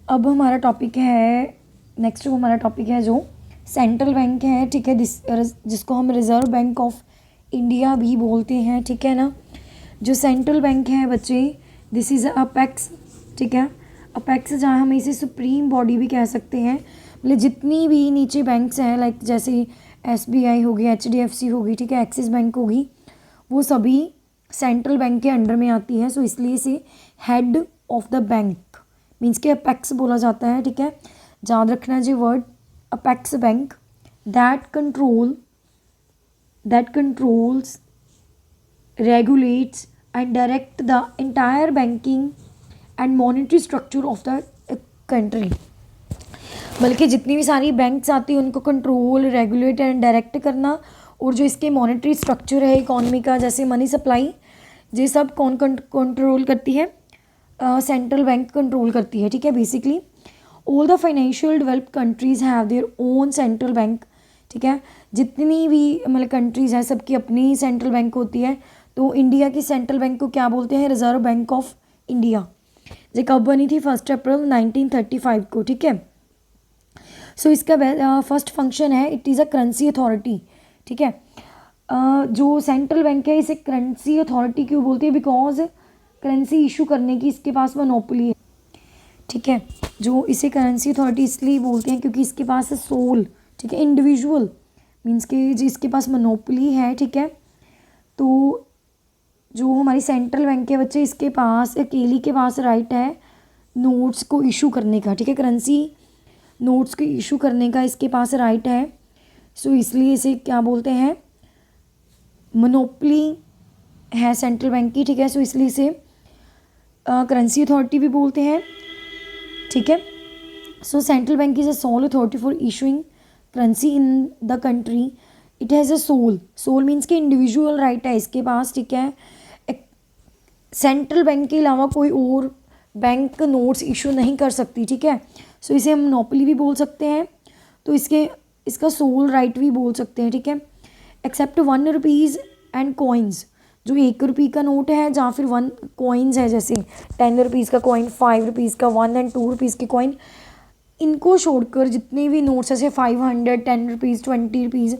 अब हमारा टॉपिक है, नेक्स्ट हमारा टॉपिक है जो सेंट्रल बैंक है, ठीक है, जिसको हम रिज़र्व बैंक ऑफ इंडिया भी बोलते हैं, ठीक है ना। जो सेंट्रल बैंक है बच्चे, दिस इज़ अपेक्स, ठीक है। अपेक्स जहाँ हम इसे सुप्रीम बॉडी भी कह सकते हैं, मतलब जितनी भी नीचे बैंक्स हैं, लाइक जैसे SBI होगी, HDFC होगी, ठीक है, एक्सिस बैंक होगी, वो सभी सेंट्रल बैंक के अंडर में आती है। सो इसलिए इसे head of the bank means के अपेक्स बोला जाता है, ठीक है। याद रखना जी word apex bank, that controls regulates and direct the entire banking and monetary structure of the country। बल्कि जितनी भी सारी बैंक्स आती हैं उनको कंट्रोल, रेगुलेट एंड डायरेक्ट करना, और जो इसके मॉनेटरी स्ट्रक्चर है इकॉनमी का, जैसे मनी सप्लाई, ये सब कौन कंट्रोल करती है? सेंट्रल बैंक कंट्रोल करती है, ठीक है। Basically all the financial developed countries have their own central bank, ठीक है। जितनी भी मतलब कंट्रीज़ हैं सबकी अपनी सेंट्रल बैंक होती है। तो इंडिया की सेंट्रल बैंक को क्या बोलते हैं? Reserve bank of India. ये कब बनी थी? 1 अप्रैल 1935 को, ठीक है। सो इसका फर्स्ट फंक्शन है, it is a currency authority, ठीक है। जो सेंट्रल बैंक है इसे करेंसी अथॉरिटी क्यों बोलती है? बिकॉज करेंसी इशू करने की इसके पास मोनोपोली है, ठीक है। जो इसे करेंसी अथॉरिटी इसलिए बोलते हैं क्योंकि इसके पास है सोल, ठीक है, इंडिविजुअल मीन्स के जिसके पास मोनोपोली है, ठीक है। तो जो हमारी सेंट्रल बैंक के बच्चे, इसके पास अकेली के पास राइट है नोट्स को इशू करने का, ठीक है। करेंसी नोट्स को इशू करने का इसके पास राइट है। सो इसलिए इसे क्या बोलते हैं? मोनोपोली है सेंट्रल बैंक की, ठीक है। सो इसलिए इसे करेंसी अथॉरिटी भी बोलते हैं, ठीक है। So central bank is a sole authority for issuing currency in the country. It has a sole मीन्स कि इंडिविजुअल राइट है इसके पास, ठीक है। सेंट्रल बैंक के अलावा कोई और बैंक नोट्स इशू नहीं कर सकती, ठीक है। सो इसे हम मोनोपोली भी बोल सकते हैं, तो इसका सोल राइट भी बोल सकते हैं, ठीक है। एक्सेप्ट 1 रुपीज़ एंड कॉइन्स, जो 1 रुपये का नोट है या फिर 1 कॉइन्स है, जैसे 10 रुपीज़ का कॉइन, 5 रुपीज़ का 1 एंड 2 रुपीज़ के कॉइन, इनको छोड़कर जितने भी नोट्स जैसे 500, 10 रुपीज़, 20 रुपीज़,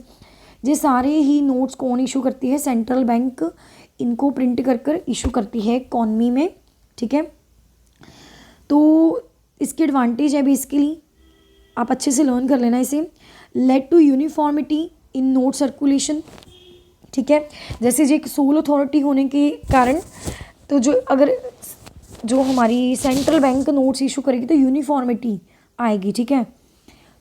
ये सारे ही नोट्स कौन इशू करती है? सेंट्रल बैंक इनको प्रिंट कर कर इशू करती है इकॉनमी में, ठीक है। तो इसकी एडवांटेज है बेसिकली, आप अच्छे से लर्न कर लेना इसे। Led to uniformity in note circulation, ठीक है। जैसे जो एक सोल अथॉरिटी होने के कारण, तो जो हमारी सेंट्रल बैंक नोट्स इशू करेगी तो यूनिफॉर्मिटी आएगी, ठीक है।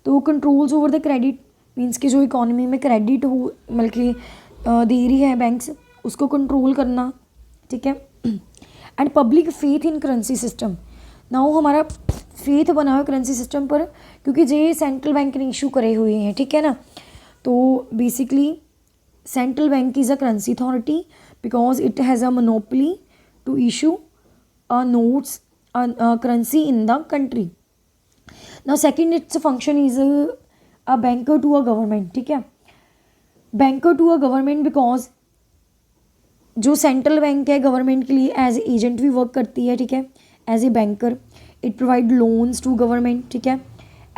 तो controls over the credit means कि जो इकोनॉमी में क्रेडिट हो बल्कि दे रही है बैंक्स, उसको कंट्रोल करना, ठीक है। And public faith in currency system, now हमारा फेथ बना हुआ करेंसी सिस्टम पर, क्योंकि जे सेंट्रल बैंक ने इशू करे हुए हैं, ठीक है ना। तो basically central bank is a currency authority because it has a monopoly to issue notes currency in the country. Now second its function is a banker to a government, ठीक है। Banker to a government because जो central bank है government के लिए as agent भी work करती है, ठीक है, as a banker. It provide loans to government, ठीक है,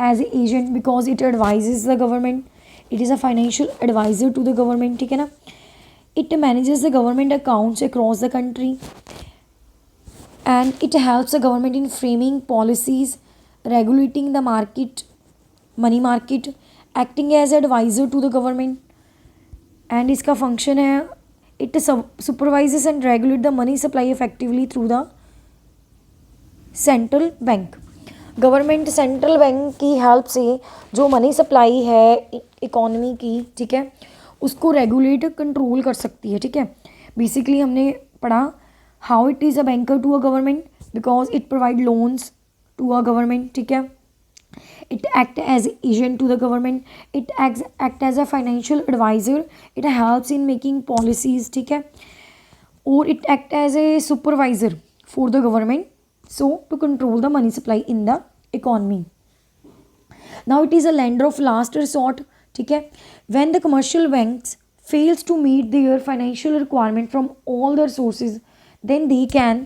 as a agent because it advises the government. It is a financial adviser to the government, ठीक है ना। It manages the government accounts across the country and it helps the government in framing policies, regulating the market, money market, acting as advisor to the government। and इसका function है it supervises and regulate the money supply effectively through the central bank। Government central bank की help से जो money supply है economy की, ठीक है, उसको रेगुलेट कंट्रोल कर सकती है, ठीक है। बेसिकली हमने पढ़ा how it is a banker to a government because it provide loans to a government, ठीक है। It act as agent to the government, it act as a financial adviser, it helps in making policies, ठीक है। और it act as a supervisor for the government, so to control the money supply in the economy। now it is a lender of last resort, ठीक है। when the commercial banks fails to meet their financial requirement from all their sources, then they can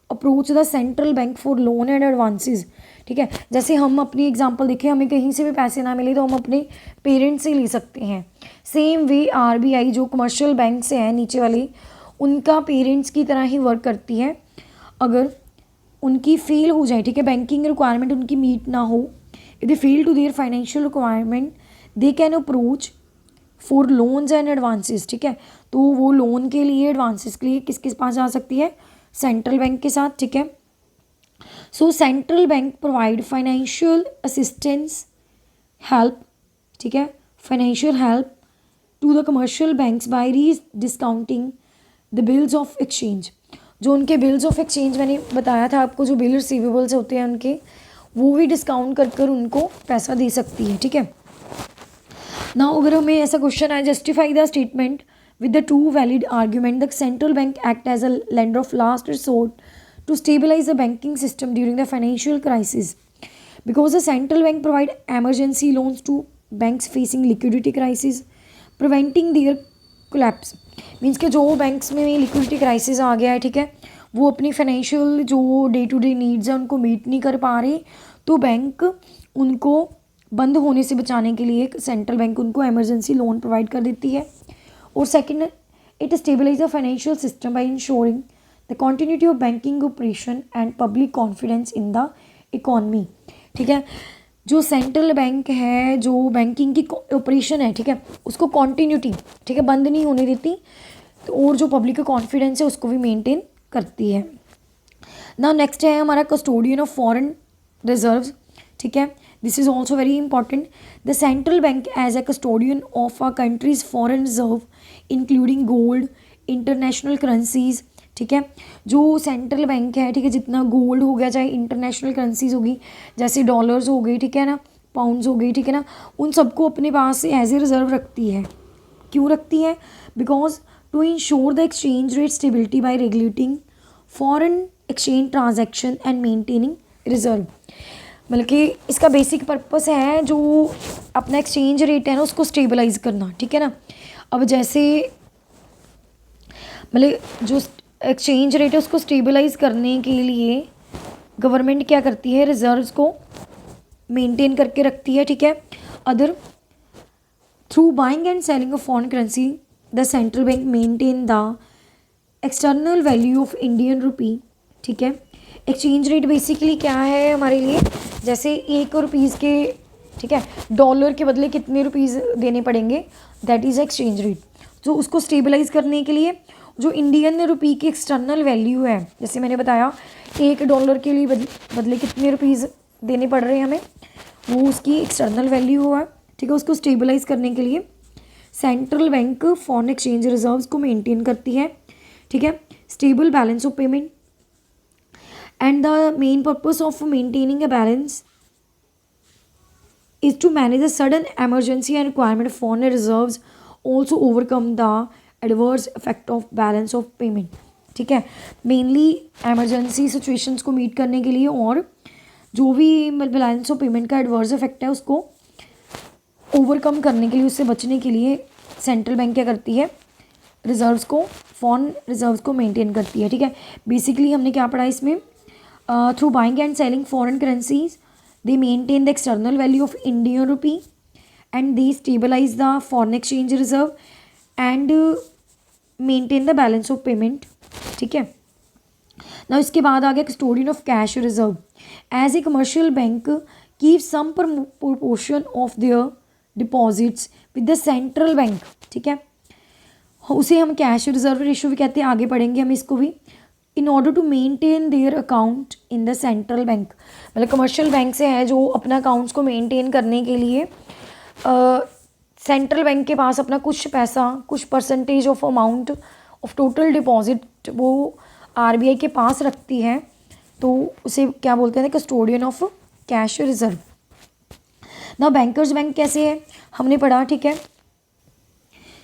approach the central bank for loan and advances, ठीक है। जैसे हम अपनी example देखें, हमें कहीं से भी पैसे ना मिले तो हम अपने पेरेंट्स से ले सकते हैं। सेम वे आरबीआई जो कमर्शियल बैंक से है नीचे वाली, उनका पेरेंट्स की तरह ही वर्क करती है। अगर उनकी फेल हो जाए, ठीक है, बैंकिंग रिक्वायरमेंट उनकी मीट ना हो, if they fail to their financial requirement they can approach for loans and advances, ठीक है। तो वो लोन के लिए, एडवांसेस के लिए किस पास जा सकती है? सेंट्रल बैंक के साथ, ठीक है। So central bank provide financial assistance help, ठीक है, financial help to the commercial banks by re discounting the bills of exchange. जो उनके बिल्स ऑफ एक्सचेंज मैंने बताया था आपको, जो बिल रिसीवेबल्स होते हैं उनके, वो भी डिस्काउंट कर कर उनको पैसा दे सकती है, ठीक है ना। अगर हमें ऐसा क्वेश्चन आए, justify the statement with the two valid argument, the central bank act as a lender of last resort to stabilize the banking system during the financial crisis, because the central bank provide emergency loans to banks facing liquidity crisis, preventing their collapse। Means के जो banks में liquidity crisis आ गया है, ठीक है, वो अपनी financial जो डे टू डे नीड्स हैं उनको मीट नहीं कर पा रहे, तो बैंक उनको बंद होने से बचाने के लिए सेंट्रल बैंक उनको एमरजेंसी लोन प्रोवाइड कर देती है। और second, it stabilise the financial system by ensuring the continuity of banking operation and public confidence in the economy, ठीक है। जो सेंट्रल बैंक है, जो बैंकिंग की ऑपरेशन है, ठीक है, उसको कॉन्टीन्यूटी, ठीक है, बंद नहीं होने देती, तो और जो पब्लिक का कॉन्फिडेंस है उसको भी मेंटेन करती है ना। नेक्स्ट है हमारा कस्टोडियन ऑफ फॉरेन रिजर्व्स, ठीक है, this is also very important. The central bank as a custodian of a country's foreign reserve including gold, international currencies, ठीक है। जो सेंट्रल बैंक है, ठीक है, जितना गोल्ड हो गया, चाहे इंटरनेशनल करेंसीज होगी, जैसे डॉलर्स हो गई, ठीक है ना, पाउंड्स हो गई, ठीक है ना, उन सबको अपने पास से एज ए रिजर्व रखती है। क्यों रखती है? Because to ensure the exchange rate stability by regulating foreign exchange transaction and maintaining reserve. मतलब कि इसका बेसिक पर्पस है जो अपना एक्सचेंज रेट है ना उसको स्टेबलाइज करना, ठीक है ना। अब जैसे मतलब जो एक्सचेंज रेट है उसको स्टेबलाइज करने के लिए गवर्नमेंट क्या करती है? रिजर्व्स को मेंटेन करके रखती है, ठीक है। Other through buying and selling of foreign currency the central bank maintain the external value of Indian रुपी, ठीक है। एक्सचेंज रेट बेसिकली क्या है हमारे लिए? जैसे 1 रुपीज़ के, ठीक है, डॉलर के बदले कितने रुपीज़ देने पड़ेंगे, दैट इज़ एक्सचेंज रेट। तो उसको स्टेबलाइज करने के लिए जो इंडियन रुपी की एक्सटर्नल वैल्यू है, जैसे मैंने बताया $1 के लिए बदले कितने रुपीज़ देने पड़ रहे हैं हमें, वो उसकी एक्सटर्नल वैल्यू है, ठीक है। उसको स्टेबलाइज करने के लिए central bank foreign exchange reserves को मेंटेन करती है, ठीक है। Stable balance of payment and the main purpose of maintaining a balance is to manage the sudden emergency and requirement of foreign reserves, also overcome the adverse effect of balance of payment, ठीक है। Mainly emergency situations को meet करने के लिए और जो भी balance of payment का एडवर्स इफेक्ट है उसको ओवरकम करने के लिए, उससे बचने के लिए सेंट्रल बैंक क्या करती है? रिजर्व्स को, फॉरेन रिजर्व्स को मेंटेन करती है, ठीक है। बेसिकली हमने क्या पढ़ा इसमें? Through buying and selling foreign currencies they maintain the external value of Indian rupee and they stabilise the foreign exchange reserve and maintain the balance of payment, ठीक है ना। इसके बाद आ गया custodian of cash reserve. As a commercial bank keep some proportion of their deposits with the central bank, ठीक है। उसे हम कैश रिजर्व रेशियो भी कहते हैं, आगे पढ़ेंगे हम इसको भी। In order to maintain their account in the central bank, मतलब कमर्शियल बैंक से है जो अपना अकाउंट्स को मेंटेन करने के लिए सेंट्रल बैंक के पास अपना कुछ पैसा, कुछ percentage of amount of total deposit वो आरबीआई के पास रखती है, तो उसे क्या बोलते हैं? कस्टोडियन ऑफ कैश रिजर्व ना। बैंकर्स बैंक कैसे है हमने पढ़ा, ठीक है।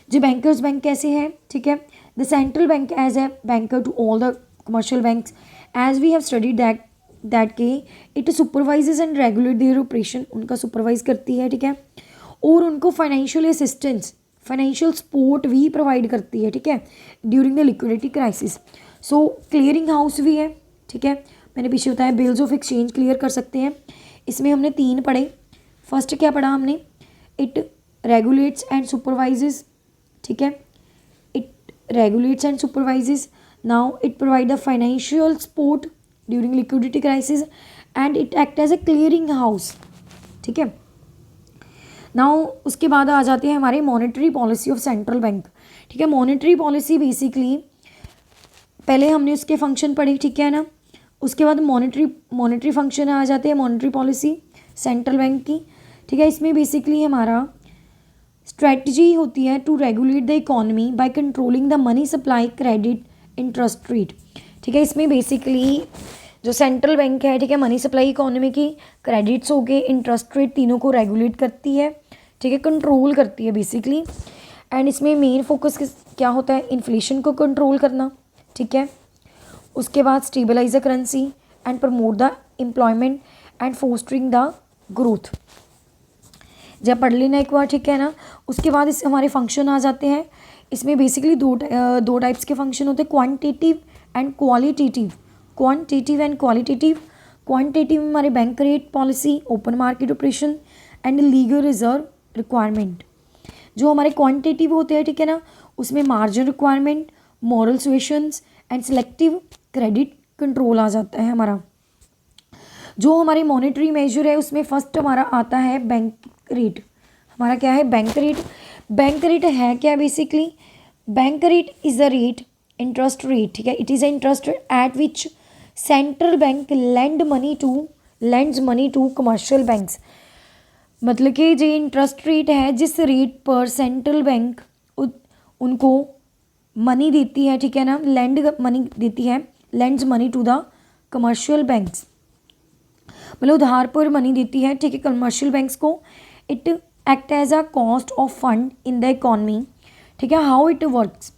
जो बैंकर्स बैंक कैसे है, ठीक है। The central bank as a banker to all the commercial banks as we have studied that के it supervises and regulate their operation, उनका सुपरवाइज करती है, ठीक है। और उनको फाइनेंशियल असिस्टेंस, फाइनेंशियल सपोर्ट भी प्रोवाइड करती है, ठीक है, during the liquidity crisis. So clearing house भी है, ठीक है, मैंने पीछे बताया बिल्स ऑफ एक्सचेंज क्लियर कर सकते हैं। इसमें हमने 3 पढ़े। फर्स्ट क्या पढ़ा हमने, इट रेगुलेट्स एंड सुपरवाइजेस, ठीक है, it regulates and supervises. Now it provide the financial support during liquidity crisis and it act as a clearing house, ठीक है। नाउ उसके बाद आ जाते हैं हमारे monetary policy of central bank, ठीक है। मॉनेटरी पॉलिसी बेसिकली पहले हमने उसके फंक्शन पढ़े, ठीक है ना, उसके बाद मॉनेटरी फंक्शन आ जाते हैं मॉनेटरी पॉलिसी सेंट्रल बैंक की, ठीक है। इसमें बेसिकली हमारा स्ट्रेटजी होती है to regulate the economy by controlling the money supply, credit, interest rate, ठीक है। इसमें बेसिकली जो सेंट्रल बैंक है, ठीक है, मनी सप्लाई इकोनॉमी की, क्रेडिट्स हो गए, इंटरेस्ट रेट, तीनों को रेगुलेट करती है, ठीक है, कंट्रोल करती है बेसिकली। एंड इसमें मेन फोकस क्या होता है, इन्फ्लेशन को कंट्रोल करना, ठीक है। उसके बाद stabilise the currency and promote the employment and fostering the growth, जब पढ़ लेना एक बार, ठीक है ना। उसके बाद इस हमारे फंक्शन आ जाते हैं। इसमें बेसिकली दो टाइप्स के फंक्शन होते हैं, quantitative and qualitative. Quantitative and qualitative, quantitative में हमारे bank rate policy, open market operation and legal reserve requirement. जो हमारे क्वांटिटेटिव होते हैं, ठीक है ना, उसमें margin requirement, moral suasions and selective credit control आ जाता है हमारा। जो हमारी मॉनेटरी मेजर है उसमें फर्स्ट हमारा आता है बैंक रेट। हमारा क्या है, बैंक रेट। बैंक रेट है क्या basically, bank rate is a rate, interest rate, ठीक है, it is a interest at which central bank lends money to commercial banks. मतलब कि जो इंटरेस्ट रेट है, जिस रेट पर सेंट्रल बैंक उनको मनी देती है, ठीक है ना, लेंड मनी देती है, lends money to the commercial banks, मतलब उधार पर मनी देती है, ठीक है, कमर्शियल बैंक्स को। It act as a cost of fund in the economy, ठीक है। हाउ इट वर्क्स,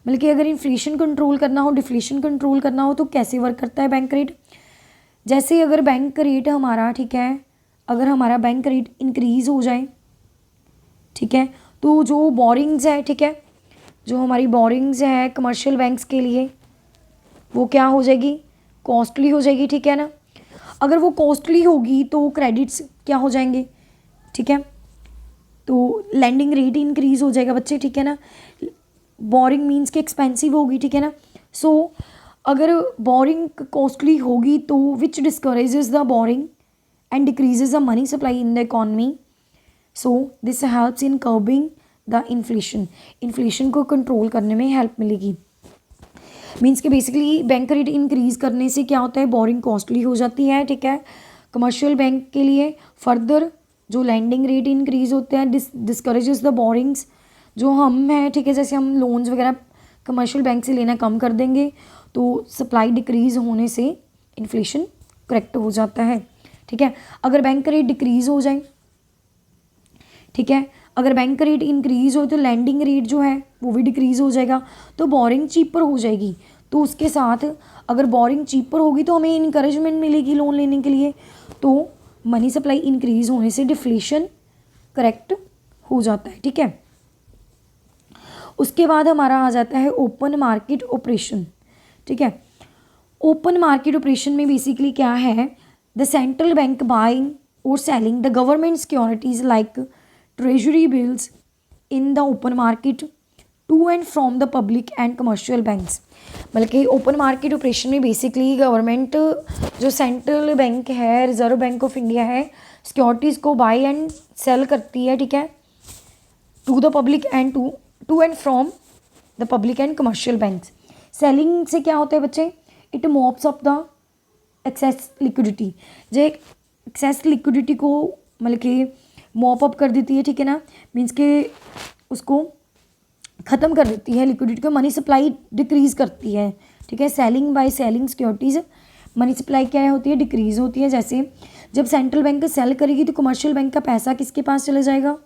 मतलब कि अगर इन्फ्लेशन कंट्रोल करना हो, डिफ्लेशन कंट्रोल करना हो, तो कैसे वर्क करता है बैंक रेट। जैसे अगर बैंक रेट हमारा, ठीक है, अगर हमारा बैंक रेट इंक्रीज़ हो जाए, ठीक है, तो जो बोरिंग्स है, ठीक है, जो हमारी बोरिंग्स है कमर्शियल बैंक्स के लिए, वो क्या हो जाएगी, कॉस्टली हो जाएगी, ठीक है ना। अगर वो कॉस्टली होगी तो क्रेडिट्स क्या हो जाएंगे, ठीक है, तो लेंडिंग रेट इंक्रीज़ हो जाएगा बच्चे, ठीक है ना। बोरिंग मीन्स कि एक्सपेंसिव होगी, ठीक है ना। सो अगर बोरिंग कॉस्टली होगी तो which discourages the borrowing and decreases the money supply in the economy. So this helps in curbing the inflation, inflation को कंट्रोल करने में हेल्प मिलेगी। मीन्स कि बेसिकली बैंक रेट इंक्रीज़ करने से क्या होता है, बोरिंग कॉस्टली हो जाती है, ठीक है, कमर्शियल बैंक के लिए। फर्दर जो लैंडिंग रेट इंक्रीज़ होते हैं डिस्करेजेस द बोरिंग्स, जो हम हैं, ठीक है, जैसे हम लोन्स वगैरह कमर्शियल बैंक से लेना कम कर देंगे तो सप्लाई डिक्रीज़ होने से इन्फ्लेशन करेक्ट हो जाता है, ठीक है। अगर बैंक रेट डिक्रीज़ हो जाए, ठीक है, अगर बैंक रेट इंक्रीज़ हो तो लैंडिंग रेट जो है वो भी डिक्रीज़ हो जाएगा, तो बोरिंग चीपर हो जाएगी। तो उसके साथ अगर बोरिंग चीपर होगी तो हमें इनकरेजमेंट मिलेगी लोन लेने के लिए, तो मनी सप्लाई इंक्रीज़ होने से डिफ्लेशन करेक्ट हो जाता है, ठीक है। उसके बाद हमारा आ जाता है ओपन मार्केट ऑपरेशन, ठीक है। ओपन मार्केट ऑपरेशन में बेसिकली क्या है, द सेंट्रल बैंक बाइंग और selling the government securities like treasury bills in the open market to and from the public and commercial banks. बल्कि ओपन मार्केट ऑपरेशन में basically government जो central bank है, reserve bank of India है, securities को buy and sell करती है, ठीक है, to the public and to and from the public and commercial banks. Selling से क्या होता है बच्चे, it mops up the access liquidity, जो एक्सेस लिक्विडिटी को मतलब कि मॉप अप कर देती है, ठीक है ना, मीन्स के उसको ख़त्म कर देती है लिक्विडिटी को, मनी सप्लाई डिक्रीज़ करती है, ठीक है। Selling by selling securities money supply क्या होती है, डिक्रीज़ होती है। जैसे जब सेंट्रल बैंक सेल करेगी तो कमर्शियल बैंक का पैसा किसके पास चला जाएगा,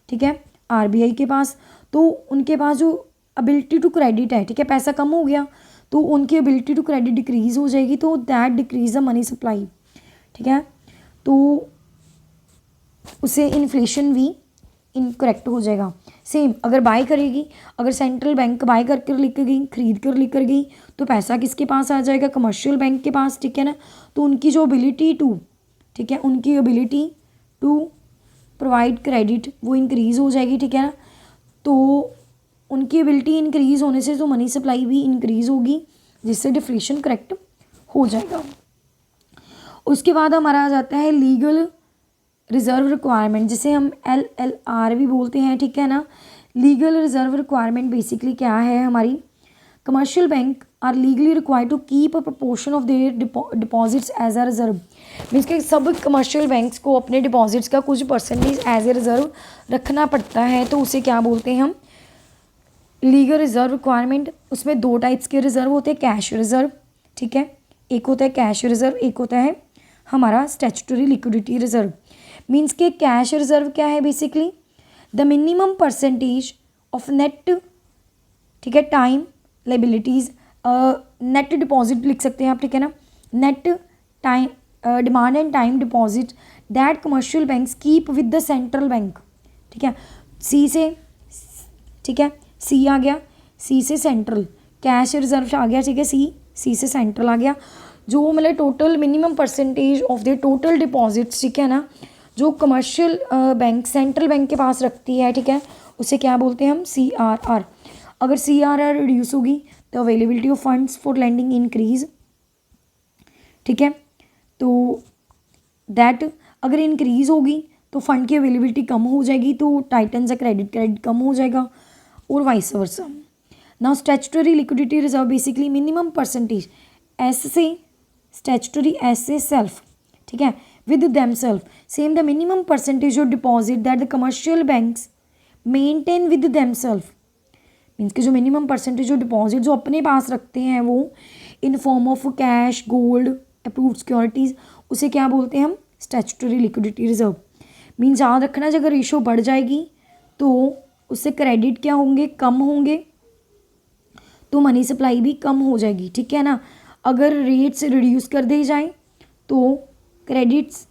ठीक है, आरबीआई के पास। तो उनके पास जो एबिलिटी टू क्रेडिट है, ठीक है, पैसा कम हो गया तो उनकी एबिलिटी टू क्रेडिट डिक्रीज़ हो जाएगी, तो that decrease the money supply, ठीक है, तो उससे इन्फ्लेशन भी इनकरेक्ट हो जाएगा। सेम अगर बाय करेगी, अगर सेंट्रल बैंक बाय कर कर लेकर गई, खरीद कर लेकर गई, तो पैसा किसके पास आ जाएगा? कमर्शियल बैंक के पास, ठीक है ना। तो उनकी जो एबिलिटी टू, ठीक है, उनकी एबिलिटी टू प्रोवाइड क्रेडिट वो इंक्रीज़ हो जाएगी, ठीक है ना। तो उनकी एबिलिटी इंक्रीज़ होने से तो मनी सप्लाई भी इंक्रीज़ होगी, जिससे डिफ्लेशन करेक्ट हो जाएगा। उसके बाद हमारा आ जाता है लीगल रिजर्व रिक्वायरमेंट, जिसे हम LLR भी बोलते हैं, ठीक है ना। लीगल रिजर्व रिक्वायरमेंट बेसिकली क्या है हमारी? Commercial bank are legally required to keep a proportion of their deposits as a reserve. Means के सब कमर्शियल बैंक्स को अपने डिपॉजिट्स का कुछ परसेंटेज एज ए रिजर्व रखना पड़ता है, तो उसे क्या बोलते हैं हम? Legal reserve requirement. उसमें दो टाइप्स के रिजर्व होते हैं, कैश रिजर्व, ठीक है, एक होता है कैश रिजर्व, एक होता है हमारा स्टैट्यूटरी लिक्विडिटी रिजर्व। मीन्स के कैश रिजर्व क्या है? Basically the minimum percentage of net, ठीक है, टाइम लाइबिलिटीज़, नेट डिपॉजिट लिख सकते हैं आप, ठीक है ना, net time demand and time deposit that commercial banks keep with the central bank, ठीक है। सी से, ठीक है, सी आ गया, सी से सेंट्रल, कैश रिजर्व आ गया, ठीक है, सी से सेंट्रल आ गया। जो मतलब total minimum percentage of the total deposits, ठीक है ना, जो कमर्शियल बैंक सेंट्रल बैंक के पास रखती है, ठीक है, उसे क्या बोलते हैं हम? CRR। अगर CRR रिड्यूस होगी तो availability of funds for lending increase, ठीक है। तो दैट अगर इंक्रीज होगी तो फंड की अवेलेबिलिटी कम हो जाएगी, तो टाइटन से क्रेडिट कम हो जाएगा, और vice versa. Now statutory liquidity reserve basically minimum percentage S से स्टैट्यूटरी, एस से सेल्फ, ठीक है, with themselves, same the minimum percentage of deposit that the commercial banks maintain with themselves. Means कि जो मिनिमम परसेंटेज ऑफ डिपॉजिट जो अपने पास रखते हैं वो in form of cash, gold, approved securities, उसे क्या बोलते हैं हम? Statutory liquidity reserve. मीन्स याद रखना, अगर रेशो बढ़ जाएगी तो उससे क्रेडिट क्या होंगे? कम होंगे, तो मनी सप्लाई भी कम हो जाएगी, ठीक है ना। अगर रेट्स रिड्यूस कर दी जाए तो क्रेडिट्स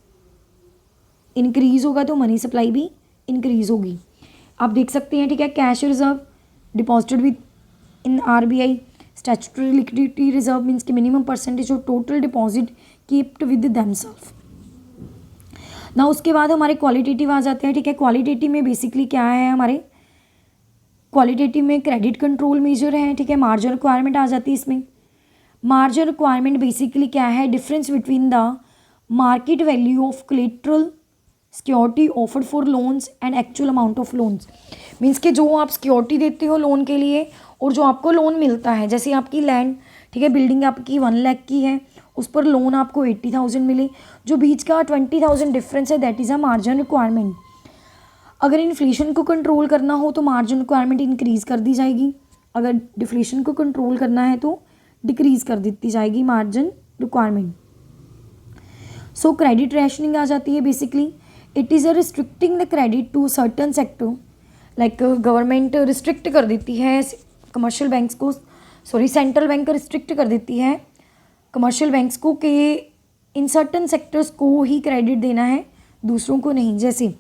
इंक्रीज होगा, तो मनी सप्लाई भी इंक्रीज होगी। आप देख सकते हैं, ठीक है, cash reserve deposited within RBI, statutory liquidity reserve means कि minimum percentage of total deposit kept with themself. ना उसके बाद हमारे क्वालिटेटिव आ जाते हैं, ठीक है। क्वालिटेटिव में बेसिकली क्या है हमारे? क्वालिटेटिव में क्रेडिट कंट्रोल मेजर है, ठीक है। मार्जिन रिक्वायरमेंट आ जाती है इसमें। मार्जिन रिक्वायरमेंट बेसिकली क्या है? Difference between the market value of collateral security offered for loans and actual amount of loans. Means कि जो आप सिक्योरिटी देते हो लोन के लिए और जो आपको लोन मिलता है, जैसे आपकी लैंड, ठीक है, बिल्डिंग आपकी 1 लाख की है, उस पर लोन आपको 80,000 मिले, जो बीच का 20,000 डिफरेंस है, that is a margin requirement. अगर इन्फ्लेशन को कंट्रोल करना हो तो मार्जिन रिक्वायरमेंट इंक्रीज़ कर दी जाएगी, अगर डिफ्लेशन को कंट्रोल करना है तो डिक्रीज़ कर दी जाएगी margin requirement. So credit rationing आ जाती है basically, it is a restricting the credit to certain sector, like government restrict कर देती है कमर्शियल बैंक्स को, सॉरी सेंट्रल बैंक रिस्ट्रिक्ट कर देती है कमर्शियल बैंक्स को कि इन सर्टन सेक्टर्स को ही क्रेडिट देना है, दूसरों को नहीं। जैसे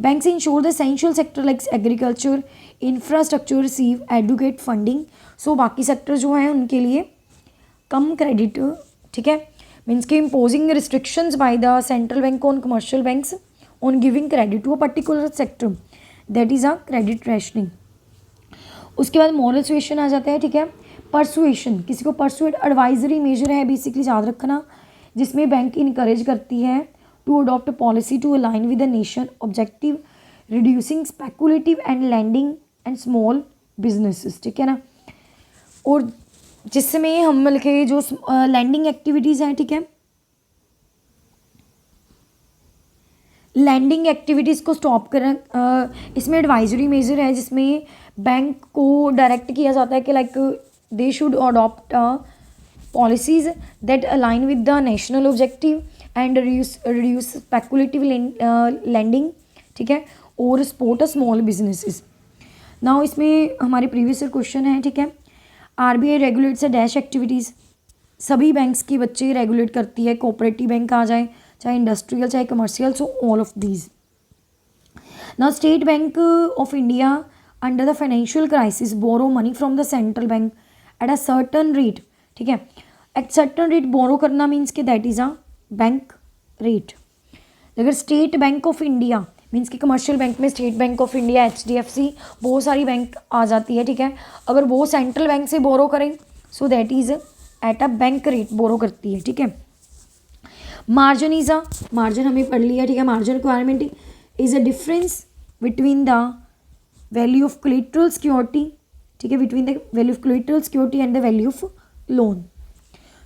banks ensure the essential sector like agriculture, infrastructure receive adequate funding. So बाकी सेक्टर जो हैं उनके लिए कम क्रेडिट, ठीक है, मीन्स के imposing restrictions by the central bank on commercial banks on giving credit to a particular sector, that is a credit rationing. उसके बाद मॉरल सुएशन आ जाता है, ठीक है। परसुएशन, किसी को परसुएट एडवाइजरी मेजर है बेसिकली, याद रखना, जिसमें बैंक इनकरेज करती है to adopt policy to align with the nation objective reducing speculative and lending and small businesses, ठीक है ना। और जिसमें हम लिखे जो लैंडिंग एक्टिविटीज़ हैं, ठीक है, लैंडिंग एक्टिविटीज़ को स्टॉप करें, इसमें एडवाइजरी मेजर है जिसमें बैंक को डायरेक्ट किया जाता है कि like they should adopt policies that align with the national objective and reduce speculative lending, ठीक है, और support a small businesses. Now इसमें हमारे प्रीवियस क्वेश्चन है, ठीक है। RBI रेगुलेट्स डैश एक्टिविटीज़, सभी बैंक्स की बच्चे रेगुलेट करती है, कोऑपरेटिव बैंक आ जाए, चाहे इंडस्ट्रियल चाहे commercial, so all of these. Now State Bank of India under the financial crisis borrow money from the central bank at a certain rate, ठीक है, एट सर्टन रेट बोरो करना means कि that is a bank rate. अगर State Bank of India means कि commercial bank में State Bank of India, HDFC, बहुत सारी bank आ जाती है, ठीक है, अगर वो सेंट्रल बैंक से बोरो करें so that is at a bank rate borrow करती है, ठीक है। मार्जिन इज अ, मार्जिन हमें पढ़ लिया, ठीक है, margin requirement is a difference between the value of collateral security, ठीक है, between the value of collateral security and the value of loan.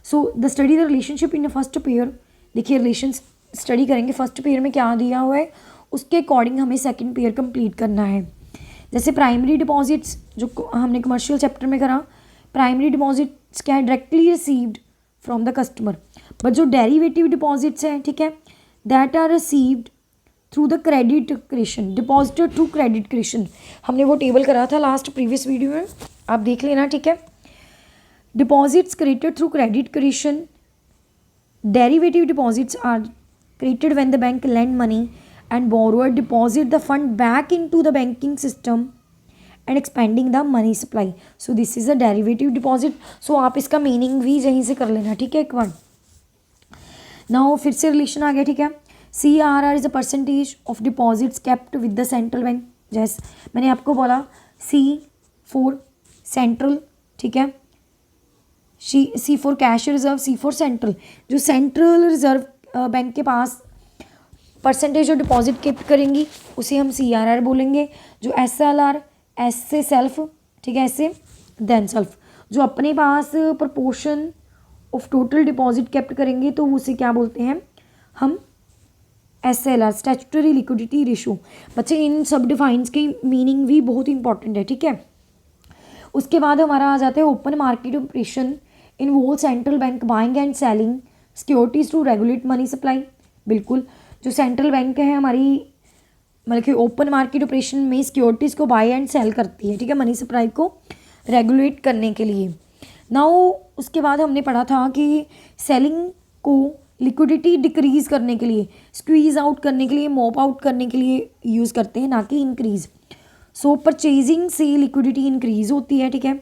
So the study the relationship in the first pair, देखिए relation study करेंगे first pair में क्या दिया हुआ है, उसके अकॉर्डिंग हमें सेकंड पेयर कंप्लीट करना है। जैसे प्राइमरी डिपॉजिट्स जो हमने कमर्शियल चैप्टर में करा, प्राइमरी डिपॉजिट्स क्या है, directly received from the customer, but जो डेरिवेटिव डिपॉजिट्स हैं, ठीक है, that are received through the credit creation, deposited through credit creation. हमने वो टेबल करा था लास्ट प्रीवियस वीडियो में, आप देख लेना, ठीक है। Deposits created through credit creation, derivative deposits are created when the bank lend money and borrower deposit the fund back into the banking system and expanding the money supply. So this is a derivative deposit. So आप इसका meaning भी यहीं से कर लेना, ठीक है, एक बार। नाउ फिर से रिलेशन आ गया, ठीक है। CRR is a percentage of deposits kept with the central bank. जैसे मैंने आपको बोला C फॉर सेंट्रल, ठीक है, C for cash reserve, C for central. जो सेंट्रल रिजर्व बैंक के पास परसेंटेज जो डिपॉजिट कीप करेंगी उसे हम CRR बोलेंगे। जो SLR, S से सेल्फ, ठीक है, ऐसे देन सेल्फ, जो अपने पास proportion of total deposit kept करेंगे तो उसे क्या बोलते हैं हम, SLR, स्टैट्यूटरी लिक्विडिटी रेशो। बच्चे इन सब डिफाइंस की मीनिंग भी बहुत इंपॉर्टेंट है, ठीक है। उसके बाद हमारा आ जाता है open market operation involve central bank buying and selling securities to regulate money supply. बिल्कुल, जो सेंट्रल बैंक है हमारी मतलब कि ओपन मार्केट ऑपरेशन में सिक्योरिटीज़ को बाय एंड सेल करती है, ठीक है, मनी सप्लाई को रेगुलेट करने के लिए। नाउ उसके बाद हमने पढ़ा था कि सेलिंग को लिक्विडिटी डिक्रीज़ करने के लिए, स्क्वीज़ आउट करने के लिए, मॉप आउट करने के लिए यूज़ करते हैं, ना कि इंक्रीज़। सो परचेजिंग से लिक्विडिटी इंक्रीज़ होती है, ठीक है,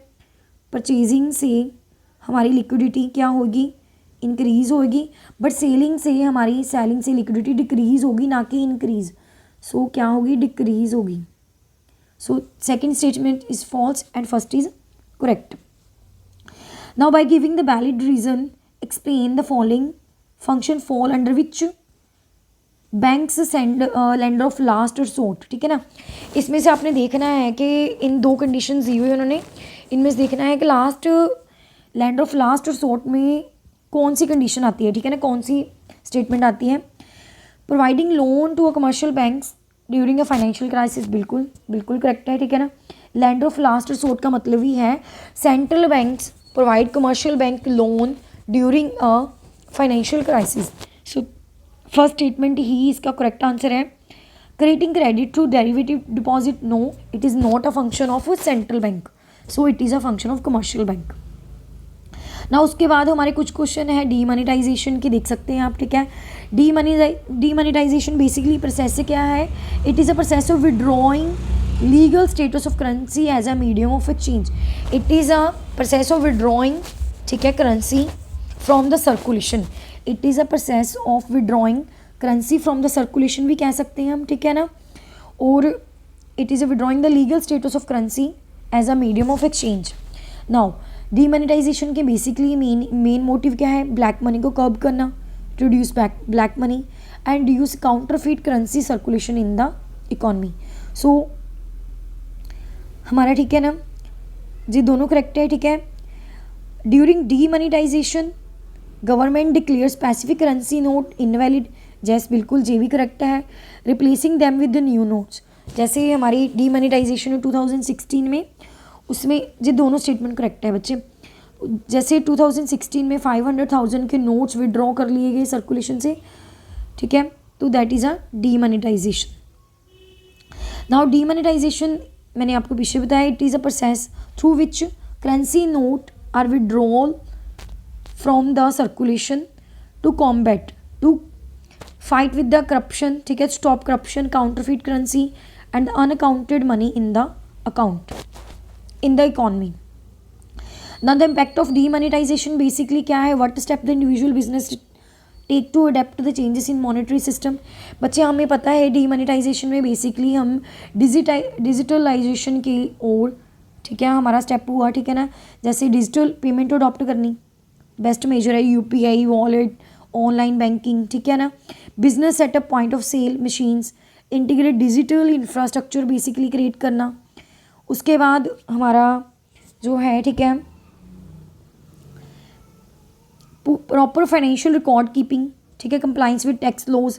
परचेजिंग से हमारी लिक्विडिटी क्या होगी, इंक्रीज़ होगी, बट सेलिंग से लिक्विडिटी डिक्रीज़ होगी, ना कि इंक्रीज़। सो क्या होगी, डिक्रीज़ होगी। So second statement is false and first is correct. Now by giving the valid reason explain the following function fall under which banks send lender of last resort, ठीक है ना। इसमें से आपने देखना है कि इन दो कंडीशन दी हुई उन्होंने, इनमें से देखना है कि last lender of last resort में कौन सी कंडीशन आती है, ठीक है ना, कौन सी स्टेटमेंट आती है। Providing loan to a commercial banks during a financial crisis, बिल्कुल बिल्कुल करेक्ट है, ठीक है ना। लैंडर ऑफ लास्ट रिसोर्ट का मतलब ही है central banks provide commercial bank loan during a financial crisis. So first statement ही इसका करेक्ट आंसर है। Creating credit through derivative deposit, no, it is not a function of central bank, so it is a function of commercial bank. ना उसके बाद हमारे कुछ question है demonetisation के, देख सकते हैं आप, ठीक है। डीमोनेटाइजेशन बेसिकली प्रोसेस से क्या है, it is a process of withdrawing legal status of currency as a medium of exchange. It is a process of withdrawing, ठीक है, currency from the circulation. It is a process of withdrawing currency from the circulation भी कह सकते हैं हम, ठीक है ना। और it is a withdrawing the legal status of currency as a medium of exchange. Now demonetisation के बेसिकली मेन मोटिव क्या है, ब्लैक मनी को कर्ब करना, reduce black money and reduce counterfeit currency circulation in the economy. So हमारा ठीक है ना जी, दोनों करेक्ट है, ठीक है। During demonetisation government declare specific currency note invalid, जैस बिल्कुल जे भी करेक्ट है। Replacing them with the new notes, जैसे हमारी डीमोनेटाइजेशन 2016 में, उसमें ये दोनों स्टेटमेंट करेक्ट है बच्चे। जैसे 2016 में 500,000 के नोट्स विड्रॉ कर लिए गए सर्कुलेशन से, ठीक है, तो that is a demonetisation. Now demonetisation मैंने आपको पीछे बताया, it is a process through which currency note are withdrawal from the circulation to combat, to fight with the corruption, ठीक है, stop corruption, counterfeit currency and unaccounted money in the account in the economy. Now the impact of demonetization basically क्या है, what step the individual business take to adapt to the changes in monetary system. बच्चे हमें पता है demonetization में basically हम digitalisation की ओर, ठीक है, हमारा स्टेप हुआ, ठीक है ना, जैसे डिजिटल पेमेंट अडॉप्ट करनी बेस्ट मेजर है, यूपीआई, वॉलेट, ऑनलाइन बैंकिंग, ठीक है ना, business setup, point of sale machines, integrate digital infrastructure basically create करना. उसके बाद हमारा जो है, ठीक है, प्रॉपर फाइनेंशियल रिकॉर्ड कीपिंग, ठीक है, कंप्लाइंस विद टैक्स लॉज,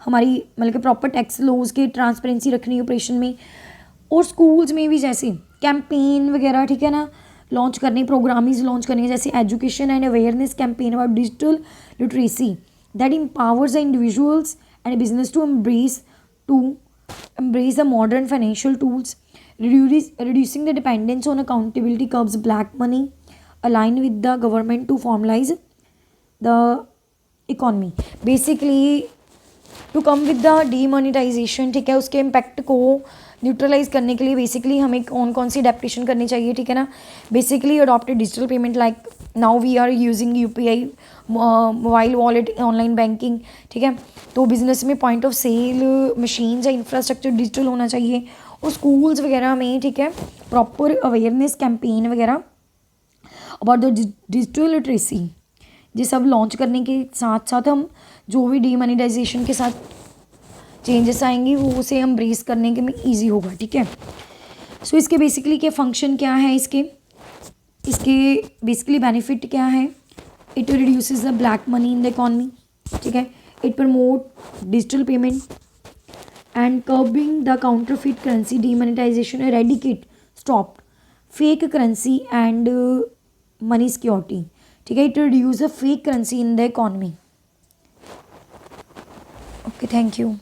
हमारी मतलब कि प्रॉपर टैक्स लॉज की ट्रांसपेरेंसी रखनी ऑपरेशन में. और स्कूल्स में भी जैसे कैंपेन वगैरह, ठीक है ना, लॉन्च करने, प्रोग्राम्स लॉन्च करने, जैसे education and awareness campaign about digital literacy that empowers the individuals and business to embrace the modern financial tools, reducing the dependence on accountability curbs black money, align with the government to formalize the economy. Basically to come with the demonetization, ठीक है, उसके impact को neutralise करने के लिए basically हमें कौन कौन सी अडेप्टेशन करनी चाहिए, ठीक है ना. Basically adopted digital payment like now we are using UPI, mobile wallet, online banking, ठीक है. तो बिजनेस में पॉइंट ऑफ सेल मशीन्स या इंफ्रास्ट्रक्चर डिजिटल होना चाहिए. और स्कूल्स वगैरह में, ठीक है, प्रॉपर अवेयरनेस कैंपेन वगैरह अबाउट द डिजिटल लिटरेसी, ये सब लॉन्च करने के साथ साथ हम जो भी डीमोनेटाइजेशन के साथ चेंजेस आएंगे वो उसे एम्ब्रेस करने के में ईजी होगा, ठीक है. सो इसके बेसिकली के फंक्शन क्या है, इसके बेसिकली बेनिफिट क्या है. It reduces the black money in the economy, ठीक है. It promote digital payment and curbing the counterfeit currency. Demonetisation eradicate stop fake currency and money security, ठीक है. It reduce the fake currency in the economy. Okay, thank you.